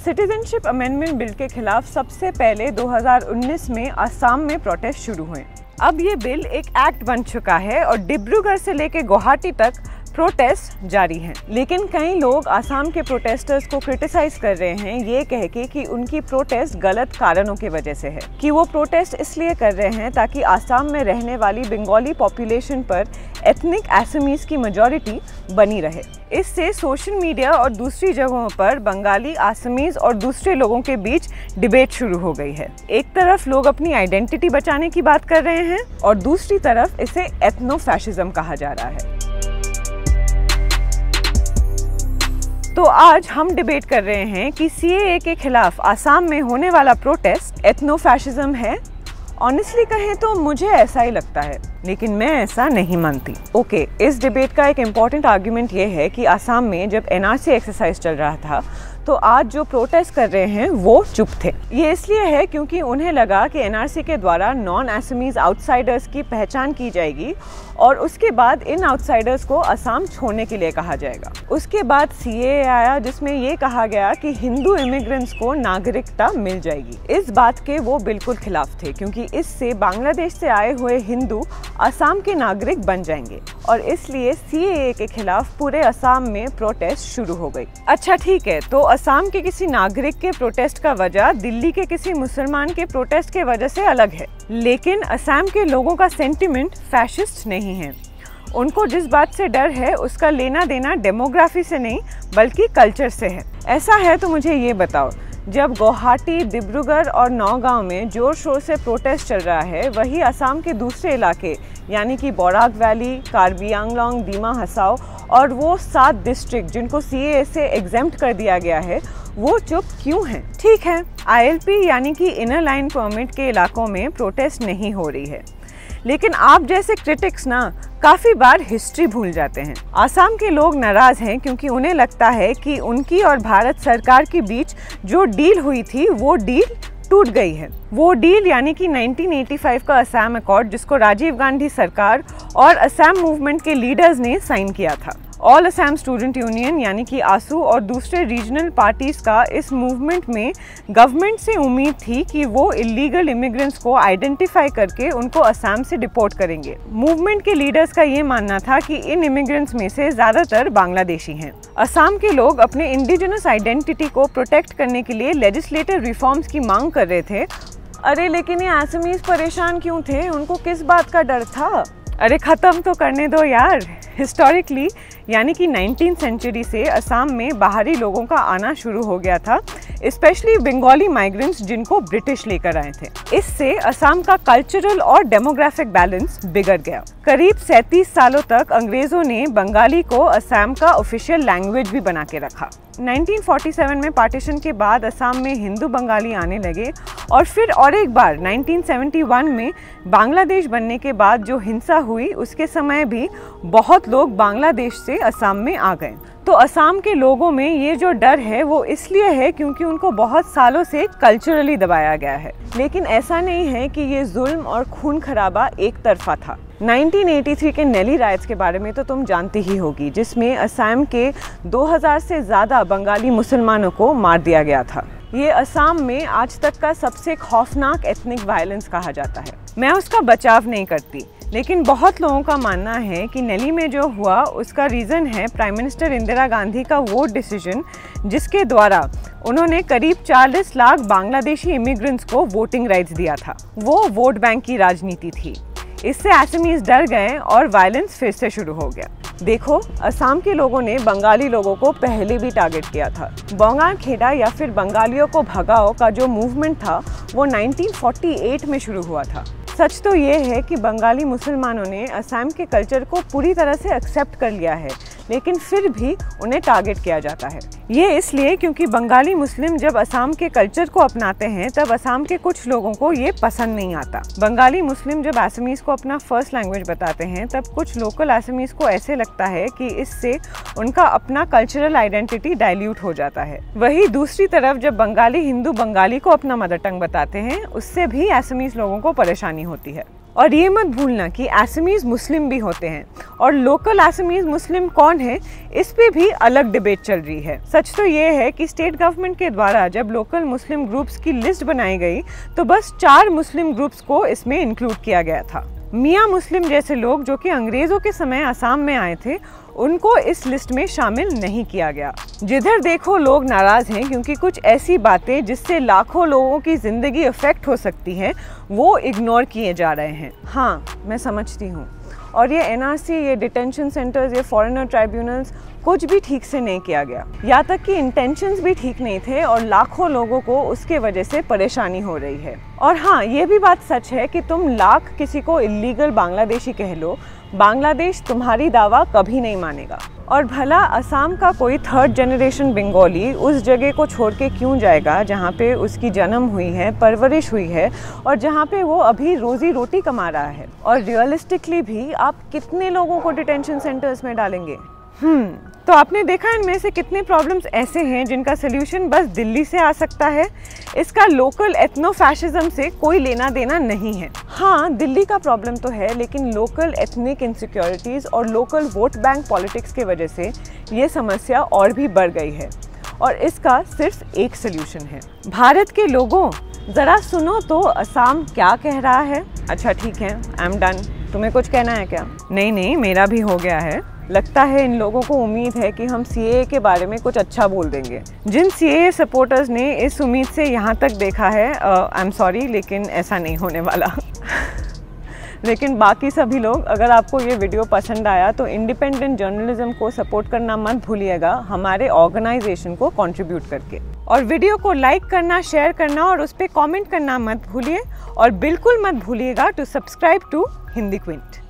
Citizenship amendment bill के खिलाफ सबसे पहले 2019 में असम में प्रोटेस्ट शुरू हुए। अब ये बिल एक एक्ट बन चुका है और डिब्रूगढ़ से लेकर गुवाहाटी तक प्रोटेस्ट जारी हैं। लेकिन कई लोग असम के प्रोटेस्टर्स को क्रिटिसाइज कर रहे हैं ये कह के कि उनकी प्रोटेस्ट गलत कारणों की वजह से है, कि वो प्रोटेस्ट इसलिए कर रहे हैं ताकि असम में रहने वाली बंगाली पॉपुलेशन पर एथनिक असमीज की मेजॉरिटी बनी रहे। इससे सोशल मीडिया और दूसरी जगहों पर बंगाली, असमीज और दूसरे लोगों के बीच डिबेट शुरू हो गई है। एक तरफ लोग अपनी आइडेंटिटी बचाने की बात कर रहे हैं और दूसरी तरफ इसे एथनो फैशिज्म कहा जा रहा है। तो आज हम डिबेट कर रहे हैं कि सीएए के खिलाफ असम में होने वाला प्रोटेस्ट एथनो फैशिज्म है। ऑनेस्टली कहें तो मुझे ऐसा ही लगता है, लेकिन मैं ऐसा नहीं मानती। ओके, इस डिबेट का एक इम्पॉर्टेंट आर्ग्यूमेंट ये है कि असम में जब एनआरसी एक्सरसाइज चल रहा था तो आज जो प्रोटेस्ट कर रहे हैं वो चुप थे। ये इसलिए है क्योंकि उन्हें लगा कि एनआरसी के द्वारा नॉन असमीज आउटसाइडर्स की पहचान की जाएगी और उसके बाद इन आउटसाइडर्स को असम छोड़ने के लिए कहा जाएगा। उसके बाद सीएए आया जिसमें ये कहा गया कि हिंदू इमिग्रेंट्स को नागरिकता मिल जाएगी। इस बात के वो बिल्कुल खिलाफ थे क्योंकि इससे बांग्लादेश से आए हुए हिंदू असम के नागरिक बन जाएंगे और इसलिए सीएए के खिलाफ पूरे असम में प्रोटेस्ट शुरू हो गई। अच्छा ठीक है, तो असम के किसी नागरिक के प्रोटेस्ट का वजह दिल्ली के किसी मुसलमान के प्रोटेस्ट के वजह से अलग है, लेकिन असम के लोगों का सेंटिमेंट फैशिस्ट नहीं है। उनको जिस बात से डर है उसका लेना देना डेमोग्राफी से नहीं बल्कि कल्चर से है। ऐसा है तो मुझे ये बताओ, जब गुवाहाटी, डिब्रूगढ़ और नौगांव में जोर शोर से प्रोटेस्ट चल रहा है, वही असम के दूसरे इलाके यानी कि बोराक वैली, कार्बी आंगलोंग, दीमा हसाओ और वो 7 डिस्ट्रिक्ट जिनको सीएए से एग्जेम्प्ट कर दिया गया है वो चुप क्यों हैं? ठीक है, आईएलपी यानी कि इनर लाइन परमिट के इलाकों में प्रोटेस्ट नहीं हो रही है, लेकिन आप जैसे क्रिटिक्स ना काफ़ी बार हिस्ट्री भूल जाते हैं। असम के लोग नाराज़ हैं क्योंकि उन्हें लगता है कि उनकी और भारत सरकार के बीच जो डील हुई थी वो डील टूट गई है। वो डील यानी कि 1985 का असम अकॉर्ड जिसको राजीव गांधी सरकार और असम मूवमेंट के लीडर्स ने साइन किया था। ऑल असम स्टूडेंट यूनियन यानी कि आसू और दूसरे रीजनल पार्टीज का इस मूवमेंट में गवर्नमेंट से उम्मीद थी कि वो इलीगल इमिग्रेंट्स को आइडेंटिफाई करके उनको असम से डिपोर्ट करेंगे। मूवमेंट के लीडर्स का ये मानना था कि इन इमिग्रेंट्स में से ज़्यादातर बांग्लादेशी हैं। असम के लोग अपने इंडिजिनस आइडेंटिटी को प्रोटेक्ट करने के लिए लेजिस्लेटिव रिफॉर्म्स की मांग कर रहे थे। अरे लेकिन ये असमीज परेशान क्यों थे? उनको किस बात का डर था? अरे ख़त्म तो करने दो यार। हिस्टोरिकली यानी कि 19th सेंचुरी से असम में बाहरी लोगों का आना शुरू हो गया था, स्पेशली बंगाली माइग्रेंट्स जिनको ब्रिटिश लेकर आए थे। इससे असम का कल्चरल और डेमोग्राफिक बैलेंस बिगड़ गया। करीब 37 सालों तक अंग्रेज़ों ने बंगाली को असम का ऑफिशियल लैंग्वेज भी बना के रखा। 1947 में पार्टीशन के बाद असम में हिंदू बंगाली आने लगे और फिर और एक बार 1971 में बांग्लादेश बनने के बाद जो हिंसा हुई उसके समय भी बहुत लोग बांग्लादेश से असम में आ गए। तो असम के लोगों में ये जो डर है वो इसलिए है क्योंकि उनको बहुत सालों से कल्चरली दबाया गया है। लेकिन ऐसा नहीं है कि ये जुल्म और खून खराबा एक तरफा था। 1983 के नेली राइट्स के बारे में तो तुम जानती ही होगी, जिसमें असम के 2000 से ज़्यादा बंगाली मुसलमानों को मार दिया गया था। ये असम में आज तक का सबसे खौफनाक एथनिक वायलेंस कहा जाता है। मैं उसका बचाव नहीं करती, लेकिन बहुत लोगों का मानना है कि नेली में जो हुआ उसका रीज़न है प्राइम मिनिस्टर इंदिरा गांधी का वोट डिसीजन, जिसके द्वारा उन्होंने करीब 40 लाख बांग्लादेशी इमिग्रेंट्स को वोटिंग राइट्स दिया था। वो वोट बैंक की राजनीति थी। इससे असमीज डर गए और वायलेंस फिर से शुरू हो गया। देखो, असम के लोगों ने बंगाली लोगों को पहले भी टारगेट किया था। बोंगा खेड़ा या फिर बंगालियों को भगाओ का जो मूवमेंट था वो 1948 में शुरू हुआ था। सच तो ये है कि बंगाली मुसलमानों ने असम के कल्चर को पूरी तरह से एक्सेप्ट कर लिया है, लेकिन फिर भी उन्हें टारगेट किया जाता है। ये इसलिए क्योंकि बंगाली मुस्लिम जब असम के कल्चर को अपनाते हैं तब असम के कुछ लोगों को ये पसंद नहीं आता। बंगाली मुस्लिम जब असमीज़ को अपना फर्स्ट लैंग्वेज बताते हैं तब कुछ लोकल असमीज़ को ऐसे लगता है कि इससे उनका अपना कल्चरल आइडेंटिटी डाइल्यूट हो जाता है। वहीं दूसरी तरफ जब बंगाली हिंदू बंगाली को अपना मदर टंग बताते हैं उससे भी असमीज़ लोगों को परेशानी होती है। और ये मत भूलना कि असमीज मुस्लिम भी होते हैं, और लोकल असमीज मुस्लिम कौन है इस पे भी अलग डिबेट चल रही है। सच तो ये है कि स्टेट गवर्नमेंट के द्वारा जब लोकल मुस्लिम ग्रुप्स की लिस्ट बनाई गई तो बस 4 मुस्लिम ग्रुप्स को इसमें इंक्लूड किया गया था। मियाँ मुस्लिम जैसे लोग जो कि अंग्रेज़ों के समय असम में आए थे, उनको इस लिस्ट में शामिल नहीं किया गया। जिधर देखो लोग नाराज़ हैं क्योंकि कुछ ऐसी बातें जिससे लाखों लोगों की ज़िंदगी अफेक्ट हो सकती है वो इग्नोर किए जा रहे हैं। हाँ, मैं समझती हूँ, और ये एनआरसी, ये डिटेंशन सेंटर्स, ये फॉरेनर ट्राइब्यूनल्स कुछ भी ठीक से नहीं किया गया। यहाँ तक कि इंटेंशंस भी ठीक नहीं थे और लाखों लोगों को उसके वजह से परेशानी हो रही है। और हाँ, ये भी बात सच है कि तुम लाख किसी को इल्लीगल बांग्लादेशी कह लो, बांग्लादेश तुम्हारी दावा कभी नहीं मानेगा। और भला असम का कोई 3rd जनरेशन बंगाली उस जगह को छोड़ के क्यों जाएगा जहाँ पे उसकी जन्म हुई है, परवरिश हुई है और जहाँ पे वो अभी रोजी रोटी कमा रहा है। और रियलिस्टिकली भी आप कितने लोगों को डिटेंशन सेंटर्स में डालेंगे? तो आपने देखा इनमें से कितने प्रॉब्लम्स ऐसे हैं जिनका सोल्यूशन बस दिल्ली से आ सकता है। इसका लोकल एथनो फैशिज्म से कोई लेना देना नहीं है। हाँ, दिल्ली का प्रॉब्लम तो है, लेकिन लोकल एथनिक इनसिक्योरिटीज़ और लोकल वोट बैंक पॉलिटिक्स की वजह से ये समस्या और भी बढ़ गई है। और इसका सिर्फ एक सोल्यूशन है। भारत के लोगों, ज़रा सुनो तो असम क्या कह रहा है। अच्छा ठीक है, आई एम डन। तुम्हें कुछ कहना है क्या? नहीं, मेरा भी हो गया है। लगता है इन लोगों को उम्मीद है कि हम सीएए के बारे में कुछ अच्छा बोल देंगे। जिन सीएए सपोर्टर्स ने इस उम्मीद से यहाँ तक देखा है, आई एम सॉरी, लेकिन ऐसा नहीं होने वाला। लेकिन बाकी सभी लोग, अगर आपको ये वीडियो पसंद आया तो इंडिपेंडेंट जर्नलिज्म को सपोर्ट करना मत भूलिएगा, हमारे ऑर्गेनाइजेशन को कंट्रीब्यूट करके। और वीडियो को लाइक करना, शेयर करना और उस पर कमेंट करना मत भूलिए। और बिल्कुल मत भूलिएगा to subscribe to Hindi Quint.